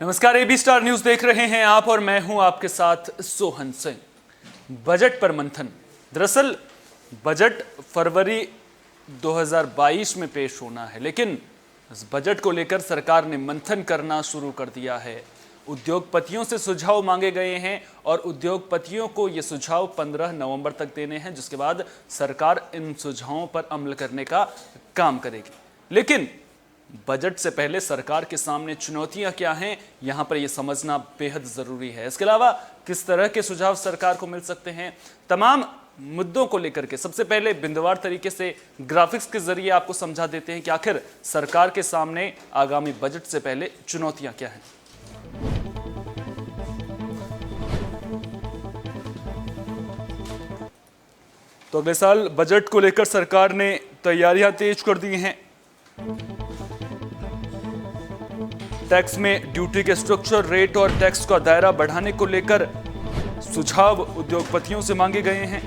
नमस्कार, AB star news देख रहे हैं आप और मैं हूं आपके साथ सोहन सिंह। बजट पर मंथन। दरअसल बजट फरवरी 2022 में पेश होना है, लेकिन इस बजट को लेकर सरकार ने मंथन करना शुरू कर दिया है। उद्योगपतियों से सुझाव मांगे गए हैं और उद्योगपतियों को ये सुझाव 15 नवंबर तक देने हैं, जिसके बाद सरकार इन सुझावों पर अमल करने का काम करेगी। लेकिन बजट से पहले सरकार के सामने चुनौतियां क्या हैं, यहां पर यह समझना बेहद जरूरी है। इसके अलावा किस तरह के सुझाव सरकार को मिल सकते हैं, तमाम मुद्दों को लेकर के सबसे पहले बिंदुवार तरीके से ग्राफिक्स के जरिए आपको समझा देते हैं कि आखिर सरकार के सामने आगामी बजट से पहले चुनौतियां क्या हैं। तो अगले साल बजट को लेकर सरकार ने तैयारियां तेज कर दी हैं। टैक्स में ड्यूटी के स्ट्रक्चर, रेट और टैक्स का दायरा बढ़ाने को लेकर सुझाव उद्योगपतियों से मांगे गए हैं।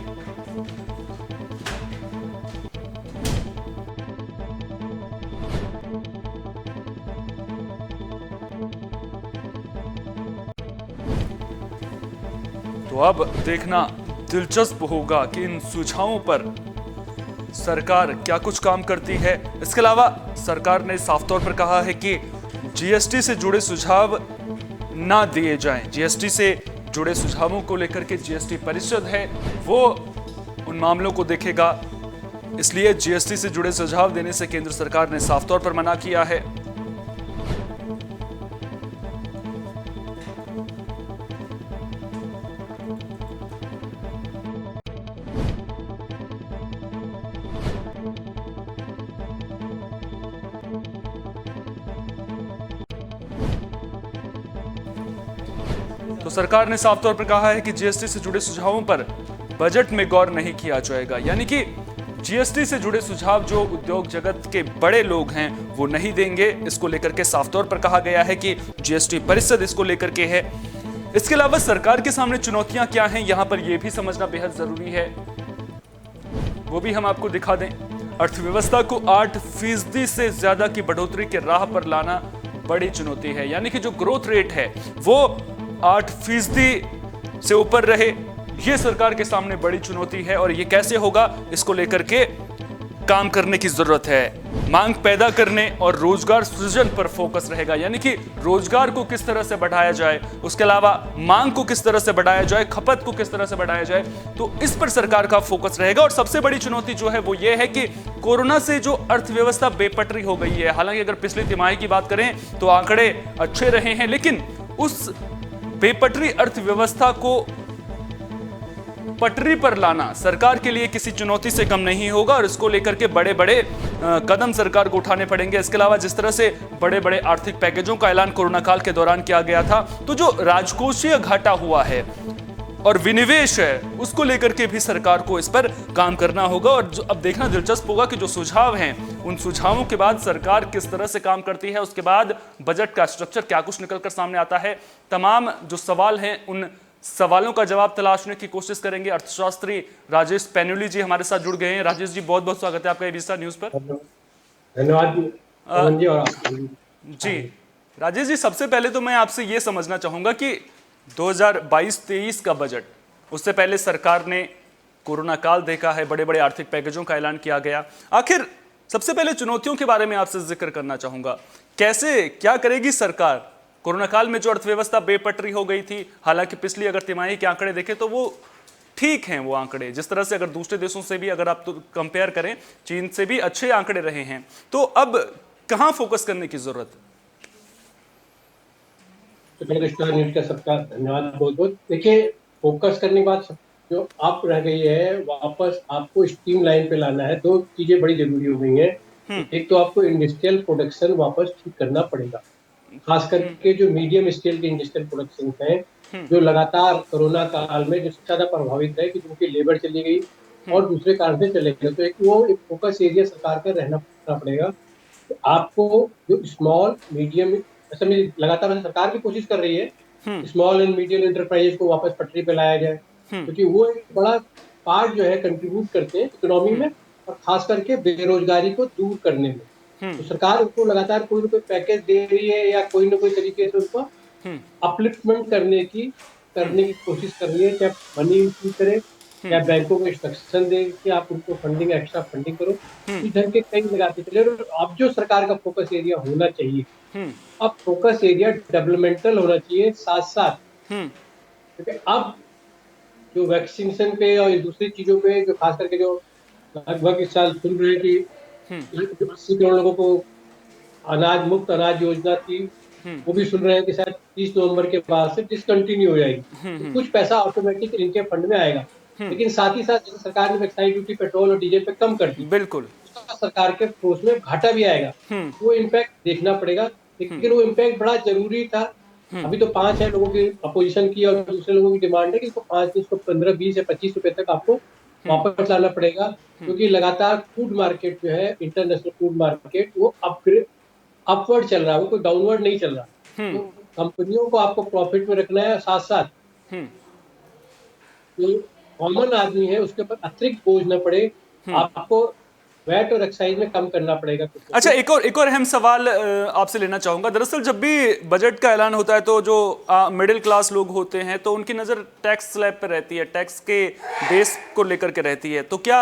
तो अब देखना दिलचस्प होगा कि इन सुझावों पर सरकार क्या कुछ काम करती है। इसके अलावा सरकार ने साफ तौर पर कहा है कि जीएसटी से जुड़े सुझाव ना दिए जाएं। जीएसटी से जुड़े सुझावों को लेकर के जीएसटी परिषद है, वो उन मामलों को देखेगा। इसलिए जीएसटी से जुड़े सुझाव देने से केंद्र सरकार ने साफ तौर पर मना किया है। तो सरकार ने साफ तौर पर कहा है कि जीएसटी से जुड़े सुझावों पर बजट में गौर नहीं किया जाएगा। यानी कि जीएसटी से जुड़े सुझाव जो उद्योग जगत के बड़े लोग हैं वो नहीं देंगे। इसको लेकर के साफ तौर पर कहा गया है कि जीएसटी परिषद इसको लेकर के है। इसके अलावा सरकार के सामने चुनौतियां क्या हैं, यहां पर यह भी समझना बेहद जरूरी है, वो भी हम आपको दिखा दें। अर्थव्यवस्था को 8% से ज्यादा की बढ़ोतरी के राह पर लाना बड़ी चुनौती है। यानी कि जो ग्रोथ रेट है वो 8% से ऊपर रहे, यह सरकार के सामने बड़ी चुनौती है। और यह कैसे होगा, इसको लेकर के काम करने की जरूरत है। मांग पैदा करने और रोजगार सृजन पर फोकस रहेगा। यानी कि रोजगार को किस तरह से बढ़ाया जाए, उसके अलावा मांग को किस तरह से बढ़ाया जाए, खपत को किस तरह से बढ़ाया जाए, तो इस पर सरकार का फोकस रहेगा। और सबसे बड़ी चुनौती जो है वो ये है कि कोरोना से जो अर्थव्यवस्था बेपटरी हो गई है। हालांकि अगर पिछली तिमाही की बात करें तो आंकड़े अच्छे रहे हैं, लेकिन उस बेपटरी अर्थव्यवस्था को पटरी पर लाना सरकार के लिए किसी चुनौती से कम नहीं होगा और इसको लेकर के बड़े बड़े कदम सरकार को उठाने पड़ेंगे। इसके अलावा जिस तरह से बड़े बड़े आर्थिक पैकेजों का ऐलान कोरोना काल के दौरान किया गया था, तो जो राजकोषीय घाटा हुआ है और विनिवेश है, उसको लेकर के भी सरकार को इस पर काम करना होगा। और अब देखना दिलचस्प होगा कि जो सुझाव हैं, उन सुझावों के बाद सरकार किस तरह से काम करती है। उसके बाद बजट का स्ट्रक्चर क्या कुछ निकलकर सामने आता है। तमाम जो सवाल हैं, उन सवालों का जवाब तलाशने की कोशिश करेंगे। अर्थशास्त्री राजेश पैन्यूली जी हमारे साथ जुड़ गए हैं। राजेश जी, बहुत बहुत स्वागत है आपका एबी स्टार न्यूज पर। धन्यवाद जी राजेश जी, सबसे पहले तो मैं आपसे ये समझना चाहूंगा कि 2022-23 का बजट, उससे पहले सरकार ने कोरोना काल देखा है, बड़े बड़े आर्थिक पैकेजों का ऐलान किया गया। आखिर सबसे पहले चुनौतियों के बारे में आपसे जिक्र करना चाहूंगा। कैसे क्या करेगी सरकार? कोरोना काल में जो अर्थव्यवस्था बेपटरी हो गई थी, हालांकि पिछली अगर तिमाही के आंकड़े देखें तो वो ठीक हैं। वो आंकड़े जिस तरह से अगर दूसरे देशों से भी अगर आप तो कंपेयर करें, चीन से भी अच्छे आंकड़े रहे हैं, तो अब कहां फोकस करने की जरूरत है? स्टार न्यूज का सबका धन्यवाद बहुत बहुत। देखिए, फोकस करने की बात जो आप रह गई है, वापस आपको स्ट्रीम लाइन पे लाना है। दो चीजें बड़ी जरूरी हो गई हैं। एक तो आपको इंडस्ट्रियल प्रोडक्शन वापस ठीक करना पड़ेगा, खास करके जो मीडियम स्केल के इंडस्ट्रियल प्रोडक्शन हैं, जो लगातार कोरोना काल में जो सबसे ज्यादा प्रभावित है, कि जिनकी लेबर चली गई और दूसरे कारण से चले गए। तो एक फोकस एरिया सरकार का रहना पड़ेगा। तो आपको जो स्मॉल मीडियम, ऐसा में लगातार सरकार भी कोशिश कर रही है स्मॉल एंड मीडियम एंटरप्राइजेस को वापस पटरी पे लाया जाए, क्योंकि वो एक बड़ा पार्ट जो है कंट्रीब्यूट करते हैं इकोनॉमी में, और खास करके बेरोजगारी को दूर करने में। तो सरकार उनको लगातार कोई ना कोई पैकेज दे रही है या कोई ना कोई तरीके से उनको अपलिफ्टमेंट करने की कोशिश कर रही है, चाहे मनी इन्फ्यूज करे, चाहे बैंकों को इंस्ट्रक्शन दे कि आप उनको फंडिंग, एक्स्ट्रा फंडिंग करो, इस ढंग के कई लगाते चले। और अब जो सरकार का फोकस एरिया होना चाहिए, अब फोकस एरिया डेवलपमेंटल होना चाहिए साथ साथ, क्योंकि अब जो वैक्सीनेशन पे और दूसरी चीजों पे जो खास करके जो लगभग इस साल सुन रहे हैं कि 80 करोड़ लोगों को अनाज मुफ्त अनाज योजना थी, वो भी सुन रहे हैं कि शायद 30 नवंबर के बाद से डिसकंटिन्यू हो जाएगी। तो कुछ पैसा ऑटोमेटिक इनके फंड में आएगा, लेकिन साथ ही साथ जैसे सरकार ने एक्साइज ड्यूटी पेट्रोल और डीजल पे कम कर दी, बिल्कुल। उसका सरकार के कोष में घाटा भी आएगा। वो इम्पैक्ट देखना पड़ेगा, लेकिन वो इम्पैक्ट बड़ा जरूरी था। अभी तो 5 है लोगों की अपोजिशन की, और दूसरे लोगों की डिमांड है कि इसको 5, इसको 15, 20 या 25 रुपए तक आपको वापस लाना पड़ेगा, क्योंकि लगातार फूड मार्केट जो है, इंटरनेशनल फूड मार्केट, वो अपवर्ड चल रहा है, वो कोई डाउनवर्ड नहीं चल रहा। तो कंपनियों को आपको प्रॉफिट में रखना है, साथ साथ जो कॉमन आदमी है उसके ऊपर अतिरिक्त बोझ न पड़े, आपको वैट और एक्साइज में कम करना पड़ेगा। अच्छा, एक और अहम सवाल आपसे लेना चाहूंगा। दरअसल जब भी बजट का ऐलान होता है तो जो मिडिल क्लास लोग होते हैं तो उनकी नज़र टैक्स स्लैब पर रहती है, टैक्स के बेस को लेकर के रहती है। तो क्या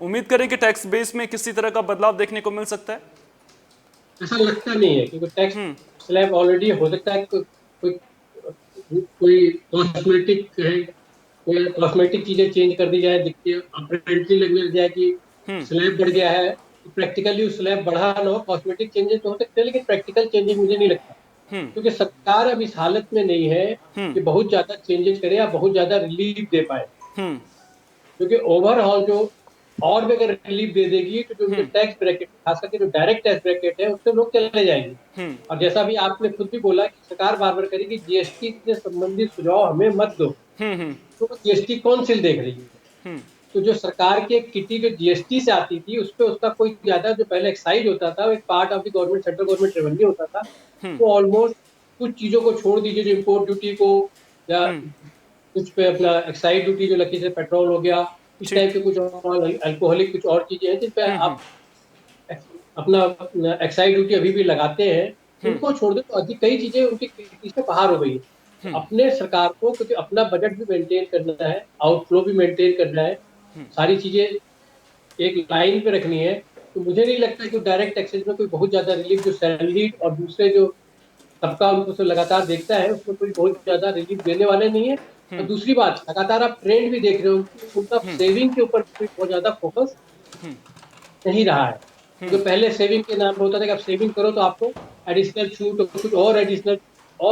उम्मीद करें कि टैक्स बेस में किसी तरह का बदलाव देखने को मिल सकता है? ऐसा लगता नहीं है, क्योंकि टैक्स स्लैब ऑलरेडी हो सकता है। कोई कॉस्मेटिक है, कोई कॉस्मेटिक चीजें चेंज कर दी जाए, दिखती है अप्रेंटली लगने लग जाए कि स्लैब बढ़ गया है, तो प्रैक्टिकली स्लैब बढ़ा ना हो। कॉस्मेटिक चेंजेस तो हो सकते हैं, लेकिन प्रैक्टिकल चेंजेस मुझे नहीं लगता, क्योंकि सरकार अब इस हालत में नहीं है कि बहुत ज्यादा चेंजेस करे या बहुत ज्यादा रिलीफ दे पाए, क्योंकि ओवरऑल जो और भी अगर रिलीफ दे देगी तो जो टैक्स ब्रैकेट, खास करके जो डायरेक्ट टैक्स ब्रैकेट है, उससे लोग चले जाएंगे। और जैसा भी आपने खुद भी बोला कि सरकार बार बार करेगी जीएसटी से संबंधित सुझाव हमें मत दो, तो जीएसटी काउंसिल देख रही है। तो जो सरकार की एक किटी जो जीएसटी से आती थी, उस पर उसका कोई ज्यादा, जो पहले एक्साइज होता था, एक part of the government, central government revenue होता था, वो ऑलमोस्ट कुछ चीजों को छोड़ दीजिए, जो इम्पोर्ट ड्यूटी को, या कुछ पे अपना एक्साइज ड्यूटी जो लगी, जैसे पेट्रोल हो गया, इस टाइप के कुछ और अल्कोहलिक कुछ और चीजें हैं जिन पे आप अपना एक्साइज ड्यूटी अभी भी लगाते हैं, उनको छोड़ दो तो अधिक कई चीजें उनकी से बाहर हो गई है। तो अपने सरकार को, क्योंकि अपना बजट भी मेंटेन करना है, आउटफ्लो भी मेंटेन करना है, सारी चीजें एक लाइन पे रखनी है, तो मुझे नहीं लगता कि डायरेक्ट टैक्सेस में कोई बहुत ज्यादा रिलीफ, जो सैलरी और दूसरे जो सबका उनको लगातार देखता है, उसमें कोई बहुत ज्यादा रिलीफ देने वाले नहीं है। और दूसरी बात, लगातार आप ट्रेंड भी देख रहे हो, उनका सेविंग के ऊपर भी बहुत ज्यादा फोकस नहीं रहा है। जो पहले सेविंग के नाम पर होता था कि आप सेविंग करो तो आपको एडिशनल छूट और कुछ और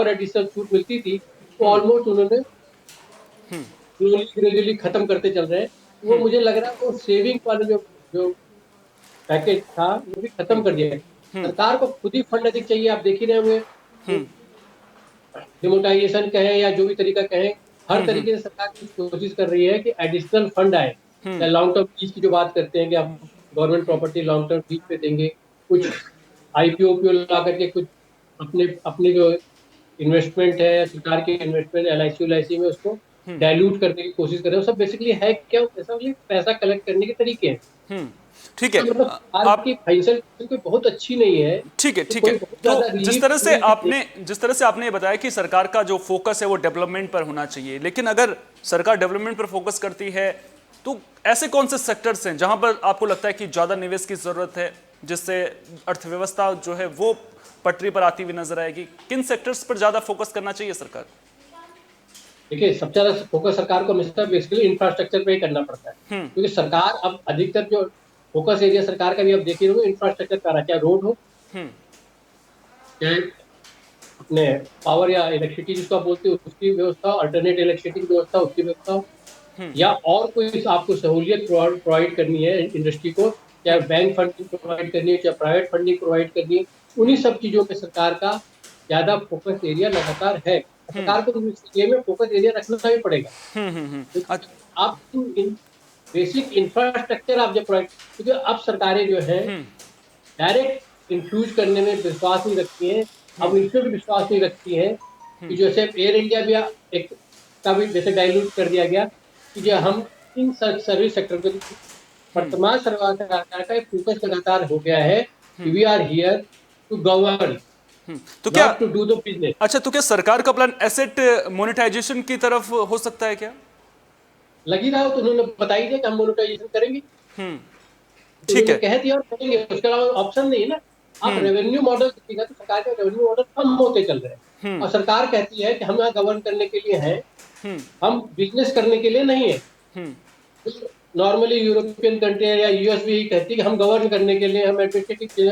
एडिशनल छूट मिलती थी, वो ऑलमोस्ट उन्होंने ग्रेजुअली खत्म करते चल रहे हैं। वो मुझे लग रहा है वो सेविंग वाले जो पैकेज था, वो भी खत्म कर दिया है। सरकार को खुद ही फंड अधिक चाहिए। आप देख ही रहे होंगे, डिमोटाइजेशन कहें या जो भी तरीका कहें, हर तरीके से सरकार कोशिश कर रही है कि एडिशनल फंड आए। लॉन्ग टर्म लीज की जो बात करते हैं कि आप government property long term lease पे देंगे, कुछ आईपीओ ला करके कुछ अपने जो इन्वेस्टमेंट है, सरकार की इन्वेस्टमेंट एलआईसी में, उसको डाइल्यूट करने की कोशिश कर रहे हो। सब बेसिकली है क्या, ऐसा पैसा कलेक्ट करने के तरीके हैं। ठीक है, मतलब आपकी फाइनेंशियल कोई बहुत अच्छी नहीं है। ठीक है, ठीक है। तो जिस तरह से आपने ये बताया कि सरकार का जो फोकस है वो डेवलपमेंट पर होना चाहिए, लेकिन अगर सरकार डेवलपमेंट पर फोकस करती है तो ऐसे कौन से सेक्टर्स हैं जहां पर आपको लगता है कि ज्यादा निवेश की जरूरत है, जिससे अर्थव्यवस्था जो है वो पटरी पर आती हुई नजर आएगी? किन सेक्टर्स पर ज्यादा फोकस करना चाहिए सरकार? देखिए, सबसे ज्यादा फोकस सरकार को हमेशा बेसिकली इंफ्रास्ट्रक्चर पे ही करना पड़ता है, क्योंकि सरकार अब अधिकतर जो फोकस एरिया सरकार का भी अब देखिए रहे, इंफ्रास्ट्रक्चर का रहा, चाहे रोड हो, चाहे अपने पावर या इलेक्ट्रिसिटी जिसको आप बोलते हो उसकी व्यवस्था, अल्टरनेट इलेक्ट्रिसिटी की व्यवस्था, उसकी व्यवस्था, या और कोई आपको सहूलियत प्रोवाइड करनी है इंडस्ट्री को, चाहे बैंक फंडिंग प्रोवाइड करनी है, चाहे प्राइवेट फंडिंग प्रोवाइड करनी है, उन्हीं सब चीजों पे सरकार का ज्यादा फोकस एरिया लगातार है। सरकार को इस एरिया में फोकस एरिया रखना ही पड़ेगा। आप बेसिक इंफ्रास्ट्रक्चर आप जब प्रोवाइड, क्योंकि अब सरकारें जो है डायरेक्ट इंफ्यूज करने में विश्वास नहीं रखती हैं, अब इसमें भी विश्वास नहीं रखती हैं कि जैसे एयर इंडिया भी एक का भी जैसे डाइल्यूट कर दिया गया, कि जो हम इन सर्विस सेक्टर को, वर्तमान सरकार का एक फोकस लगातार हो गया है कि we are here to govern, तो क्या not to do the business. अच्छा, तो क्या सरकार का प्लान एसेट मोनेटाइजेशन की तरफ हो सकता है क्या? लगी रहा हो तो उन्होंने बता ही दिया कि हम मोनेटाइजेशन करेंगे, तो ठीक उन्होंने है। कह दिया और करेंगे, उसके अलावा ऑप्शन नहीं है ना। आप रेवेन्यू मॉडल देखिएगा तो सरकार के रेवेन्यू मॉडल कम होते चल रहे हैं, और सरकार कहती है कि हम यहाँ गवर्न करने के लिए हैं, हम बिजनेस करने के लिए नहीं है। नॉर्मली यूरोपियन कंट्री या यूएस भी कहती है कि हम गवर्न करने के लिए, हम एडमिनिस्ट्रेटिव चीजें,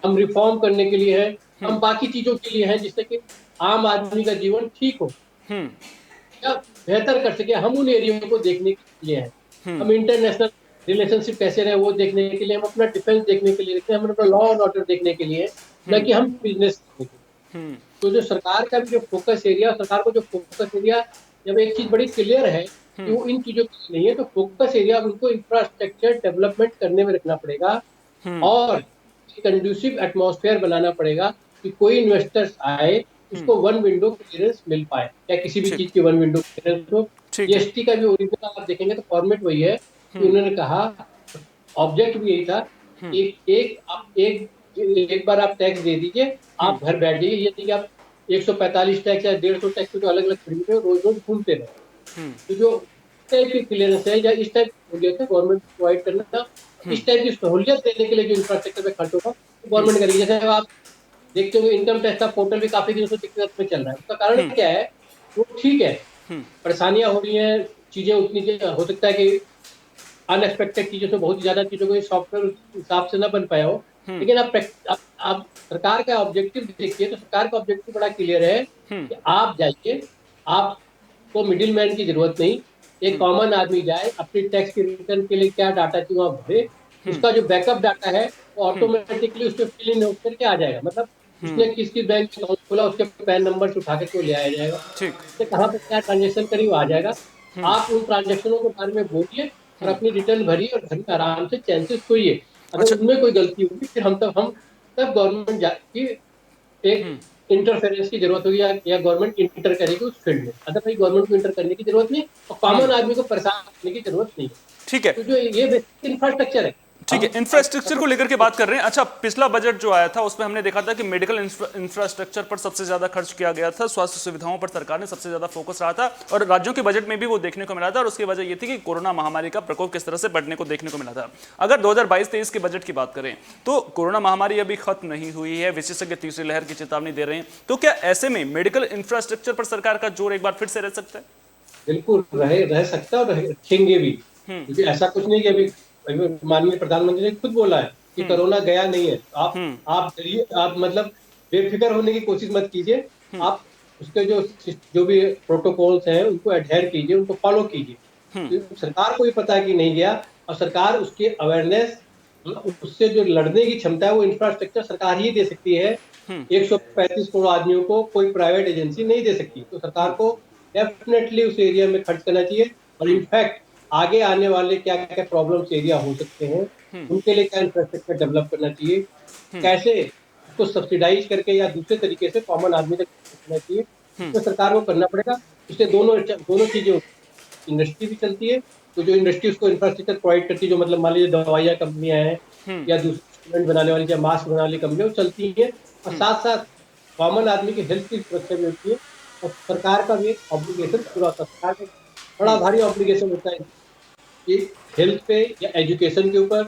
हम रिफॉर्म करने के लिए हैं, हम बाकी चीजों के लिए हैं जिससे कि आम आदमी का जीवन ठीक हो या बेहतर कर सके, हम उन एरियो को देखने के लिए हैं। हम इंटरनेशनल रिलेशनशिप कैसे रहे वो देखने के लिए, हम अपना डिफेंस देखने के लिए देखते हैं, हम अपना लॉ एंड ऑर्डर देखने के लिए, न कि हम बिजनेस देखने के लिए। तो जो सरकार का भी जो फोकस एरिया, सरकार को जो फोकस एरिया, जब एक चीज बड़ी क्लियर है कि वो इन चीजों की नहीं है, तो फोकस एरिया उनको इंफ्रास्ट्रक्चर डेवलपमेंट करने में रखना पड़ेगा, और कंड्यूसिव एटमॉस्फेयर बनाना पड़ेगा कि कोई इन्वेस्टर्स आए उसको वन विंडो क्लियरेंस मिल पाए, या किसी भी ठीक चीज की वन विंडो क्लियरेंस हो। ठीक है। जीएसटी का भी ओरिजिनल आप देखेंगे तो फॉर्मेट वही है कि उन्होंने कहा, ऑब्जेक्ट भी यही था, एक बार आप टैक्स दे दीजिए, आप घर बैठ जाइए, ये नहीं कि आप 145 टैक्स या 150 टैक्स जो अलग अलग खरीदते हो, रोज रोज घूमते रहे। तो जो टाइप की क्लियरेंस है या इस टाइप की सहूलियत है गवर्नमेंट प्रोवाइड करना, इस टाइप की सहूलियत देने के लिए जो इंफ्रास्ट्रक्चर पे खर्च होगा तो गवर्नमेंट करेगी। जैसे आप देखते हो इनकम टैक्स का पोर्टल भी काफी दिनों से दिक्कत में चल रहा है, उसका कारण क्या है? वो ठीक है, परेशानियां हो रही हैं, चीजें उतनी हो सकता है कि अनएक्सपेक्टेड चीजों से बहुत ज्यादा चीजों को सॉफ्टवेयर उस हिसाब से ना बन पाया हो, लेकिन आप सरकार का ऑब्जेक्टिव देखिए तो सरकार का ऑब्जेक्टिव बड़ा क्लियर है कि आप जाइए, आपको मिडिल मैन की जरूरत नहीं, एक कॉमन आदमी जाए, अपनी टैक्स की रिटर्न के लिए क्या डाटा चाहिए वहां भरे, उसका जो बैकअप डाटा है वो ऑटोमेटिकली उस पर फिल इन होकर के आ जाएगा। मतलब उसने किस किस बैंक अकाउंट खोला, उसके पैन नंबर से उठा करके वो ले आया जाएगा, ठीक। उसने कहाँ पे क्या ट्रांजेक्शन करी वो आ जाएगा। आप उन ट्रांजेक्शनों के बारे में बोलिए और अपनी रिटर्न भरिए और घर में आराम से चैन से सोइए। अगर अच्छा। उनमें कोई गलती होगी फिर हम तब गवर्नमेंट की एक इंटरफेरेंस की जरूरत होगी, या गवर्नमेंट इंटर करेगी उस फील्ड में, अदरवाइज गवर्नमेंट को इंटर करने की जरूरत नहीं, और कॉमन आदमी को परेशान करने की जरूरत नहीं है। ठीक है। तो जो ये बेसिक इंफ्रास्ट्रक्चर है, ठीक है, हम इंफ्रास्ट्रक्चर को लेकर के बात कर रहे हैं। अच्छा, पिछला बजट जो आया था उसमें हमने देखा था कि मेडिकल इंफ्रास्ट्रक्चर पर सबसे ज्यादा खर्च किया गया था, स्वास्थ्य सुविधाओं पर सरकार ने सबसे ज्यादा फोकस रहा था, और राज्यों के बजट में भी वो देखने को मिला था, और उसकी वजह ये थी कि कोरोना महामारी का प्रकोप किस तरह से बढ़ने को देखने को मिला था। अगर 2022-23 के बजट की बात करें तो कोरोना महामारी अभी खत्म नहीं हुई है, विशेषज्ञ तीसरी लहर की चेतावनी दे रहे हैं, तो क्या ऐसे में मेडिकल इंफ्रास्ट्रक्चर पर सरकार का जोर एक बार फिर से रह सकता है? बिल्कुल रह सकता है और रखेंगे भी, क्योंकि ऐसा कुछ नहीं कि अभी माननीय प्रधानमंत्री ने खुद बोला है कि कोरोना गया नहीं है। आप डरिए, आप मतलब बेफिक्र होने की कोशिश मत कीजिए, आप उसके जो भी प्रोटोकॉल्स हैं उनको एडहेयर कीजिए, उनको फॉलो कीजिए। तो सरकार को भी पता है कि नहीं गया, और सरकार उसकी अवेयरनेस, उससे जो लड़ने की क्षमता है वो इंफ्रास्ट्रक्चर सरकार ही दे सकती है। 135 करोड़ आदमियों को कोई प्राइवेट एजेंसी नहीं दे सकती, तो सरकार को डेफिनेटली उस एरिया में खर्च करना चाहिए। और इनफैक्ट आगे आने वाले क्या क्या प्रॉब्लम्स एरिया हो सकते हैं, उनके लिए क्या इंफ्रास्ट्रक्चर डेवलप करना चाहिए, कैसे उसको सब्सिडाइज करके या दूसरे तरीके से कॉमन आदमी तक पहुंचना चाहिए, तो सरकार को करना पड़ेगा। इससे दोनों दोनों चीजें, इंडस्ट्री भी चलती है, तो जो इंडस्ट्री उसको इंफ्रास्ट्रक्चर प्रोवाइड करती है, जो मतलब मान लीजिए दवाइयाँ कंपनियां हैं या दूसरी सीमेंट बनाने वाली या मास्क बनाने वाली कंपनियां, वो चलती है, और साथ साथ कॉमन आदमी की हेल्थ की सुरक्षा भी होती है। और सरकार का भी एक ऑब्लिगेशन पूरा होता है, सरकार का बड़ा भारी ऑब्लिगेशन होता है कि हेल्थ पे या एजुकेशन के ऊपर,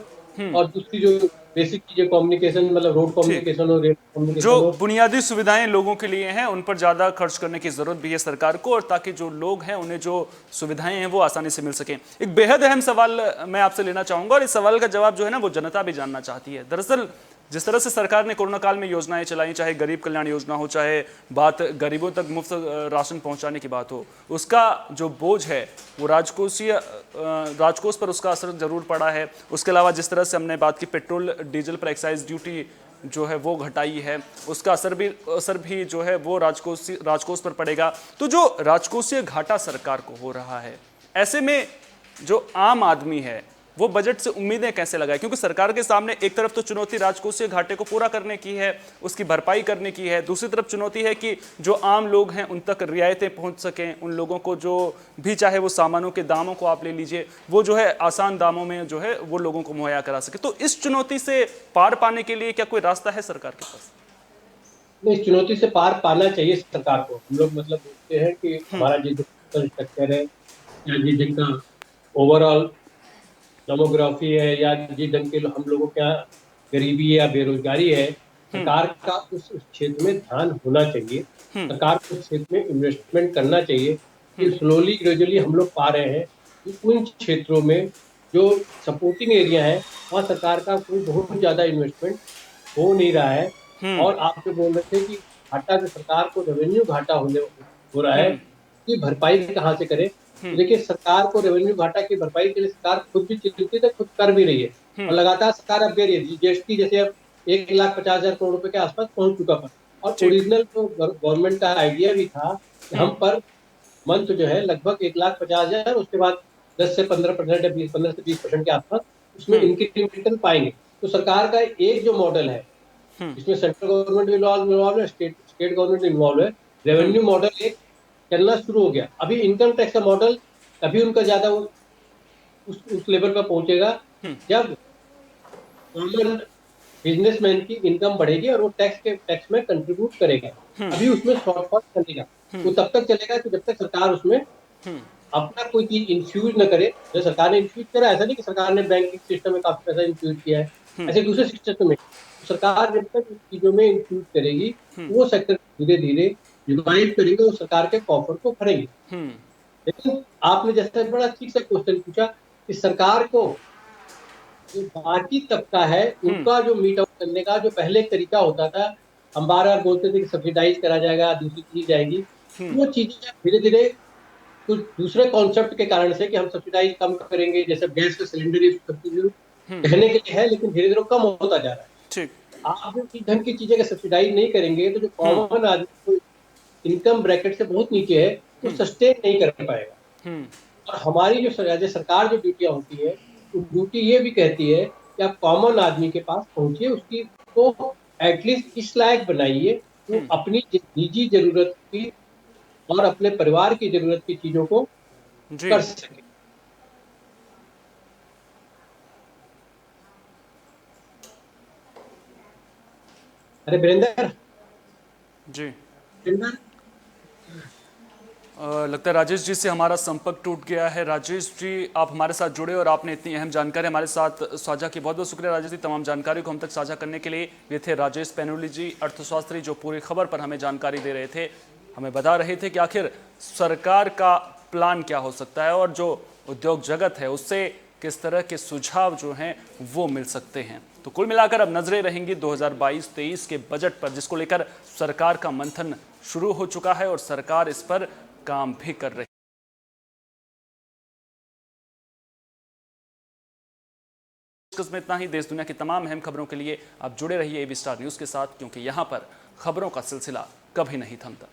और दूसरी जो बेसिक चीजें कम्युनिकेशन, मतलब रोड ठीक। कम्युनिकेशन हो, रेल जो कम्युनिकेशन हो। बुनियादी सुविधाएं लोगों के लिए हैं उन पर ज़्यादा खर्च करने की ज़रूरत भी है सरकार को, और ताकि जो लोग हैं उन्हें जो सुविधाएं हैं वो आसानी से मिल सकें। एक बेहद अहम सवाल मैं आपसे लेना चाहूंगा, और इस सवाल का जवाब जो है ना वो जनता भी जानना चाहती है। दरअसल जिस तरह से सरकार ने कोरोना काल में योजनाएं चलाई, चाहे गरीब कल्याण योजना हो, चाहे बात गरीबों तक मुफ्त राशन पहुंचाने की बात हो, उसका जो बोझ है वो राजकोष पर उसका असर जरूर पड़ा है। उसके अलावा जिस तरह से हमने बात की पेट्रोल डीजल पर एक्साइज ड्यूटी जो है वो घटाई है, उसका असर भी जो है वो राजकोष पर पड़ेगा। तो जो राजकोषीय घाटा सरकार को हो रहा है, ऐसे में जो आम आदमी है वो बजट से उम्मीदें कैसे लगाए? क्योंकि सरकार के सामने एक तरफ तो चुनौती राजकोषीय घाटे को पूरा करने की है, उसकी भरपाई करने की है, दूसरी तरफ चुनौती है कि जो आम लोग हैं उन तक रियायतें पहुंच सकें, उन लोगों को जो भी, चाहे वो सामानों के दामों को आप ले लीजिए, वो जो है आसान दामों में जो है वो लोगों को मुहैया करा सके। तो इस चुनौती से पार पाने के लिए क्या कोई रास्ता है सरकार के पास? नहीं, इस चुनौती से पार पाना चाहिए सरकार को। हम लोग मतलब बोलते हैं कि हमारा जो स्ट्रक्चर है या जिस ढंग का ओवरऑल डेमोग्राफी है या जिस ढंग के हम लोगों के यहाँ गरीबी है या बेरोजगारी है, सरकार का उस क्षेत्र में ध्यान होना चाहिए। सरकार को उस क्षेत्र में इन्वेस्टमेंट करना चाहिए कि स्लोली ग्रेजुअली हम लोग पा रहे हैं कि उन क्षेत्रों में जो सपोर्टिंग एरिया है वहाँ सरकार का कोई बहुत ज्यादा इन्वेस्टमेंट हो नहीं रहा है। और आप जो बोल रहे थे कि घाटा जो सरकार को रेवेन्यू घाटा हो रहा है, कि भरपाई कहाँ से करे। तो देखिए, सरकार को रेवेन्यू घाटा की भरपाई के लिए सरकार खुद भी चिंतित है, खुद कर भी रही है और लगातार सरकार अब दे रही है। जीएसटी जैसे अब 1,50,000 करोड़ रुपए के आसपास पहुंच चुका पर। और ठीक। ओरिजिनल तो गवर्नमेंट का आइडिया भी था कि हम पर मंथ जो है लगभग 1,50,000, उसके बाद 10 से 15% या 15 से 20% के आसपास उसमें इंक्रीमेंटल पाएंगे। तो सरकार का एक जो मॉडल है, इसमें सेंट्रल गवर्नमेंट भी इन्वॉल्व है, स्टेट गवर्नमेंट इन्वॉल्व है। रेवेन्यू मॉडल एक चलना शुरू हो गया। अभी इनकम टैक्स का मॉडल अभी उनका ज्यादा उस लेवल पर पहुंचेगा जब कॉमन बिजनेसमैन की इनकम बढ़ेगी और वो टैक्स में कंट्रीब्यूट करेगा। अभी उसमें शॉर्टफॉल चलेगा। वो तब तक चलेगा कि जब तक सरकार उसमें अपना कोई चीज इंफ्यूज न करे। जो सरकार ने इंफ्यूज करा, ऐसा नहीं कि सरकार ने बैंकिंग सिस्टम में काफी पैसा इंफ्यूज किया है, ऐसे दूसरे सिस्टम में सरकार जब तक उस चीजों में इंफ्यूज करेगी, वो सेक्टर धीरे धीरे रिवाइव करेंगे और सरकार के कॉफर को भरेंगे। लेकिन आपने जैसे बड़ा ठीक से क्वेश्चन पूछा कि सरकार को जो बाकी तबका है उनका जो मीट आउट करने का जो पहले एक तरीका होता था, हम बार बार बोलते थे कि सब्सिडाइज करा जाएगा, दूसरी चीज जाएगी, वो चीजें धीरे धीरे कुछ दूसरे कॉन्सेप्ट के कारण से कि हम सब्सिडाइज कम करेंगे, जैसे गैस का सिलेंडर ये सब्सिडी कहने के लिए है, लेकिन धीरे धीरे कम होता जा रहा है। ठीक। आप जो इस ढंग की चीजें का सब्सिडाइज नहीं करेंगे तो जो कॉमन आदमी इनकम ब्रैकेट से बहुत नीचे है वो सस्टेन नहीं कर पाएगा। और हमारी जो राज्य सरकार जो ड्यूटियां होती है, वो ड्यूटी ये भी कहती है कि आप कॉमन आदमी के पास पहुंचिए, उसकी को एटलीस्ट इस लायक बनाइए वो अपनी निजी जरूरत की और अपने परिवार की जरूरत की चीजों को जी। कर सके। अरे वीरेंद्र, जी। वीरेंद्र, लगता है राजेश जी से हमारा संपर्क टूट गया है। राजेश जी, आप हमारे साथ जुड़े और आपने इतनी अहम जानकारी हमारे साथ साझा की, बहुत बहुत शुक्रिया राजेश जी तमाम जानकारी को हम तक साझा करने के लिए। ये थे राजेश पेनुली जी, अर्थशास्त्री, जो पूरी खबर पर हमें जानकारी दे रहे थे, हमें बता रहे थे कि आखिर सरकार का प्लान क्या हो सकता है और जो उद्योग जगत है उससे किस तरह के सुझाव जो हैं वो मिल सकते हैं। तो कुल मिलाकर अब नजरें रहेंगी 2022-23 के बजट पर, जिसको लेकर सरकार का मंथन शुरू हो चुका है और सरकार इस पर काम भी कर रही है। में इतना ही। देश दुनिया की तमाम अहम खबरों के लिए आप जुड़े रहिए एबी स्टार न्यूज के साथ, क्योंकि यहां पर खबरों का सिलसिला कभी नहीं थमता।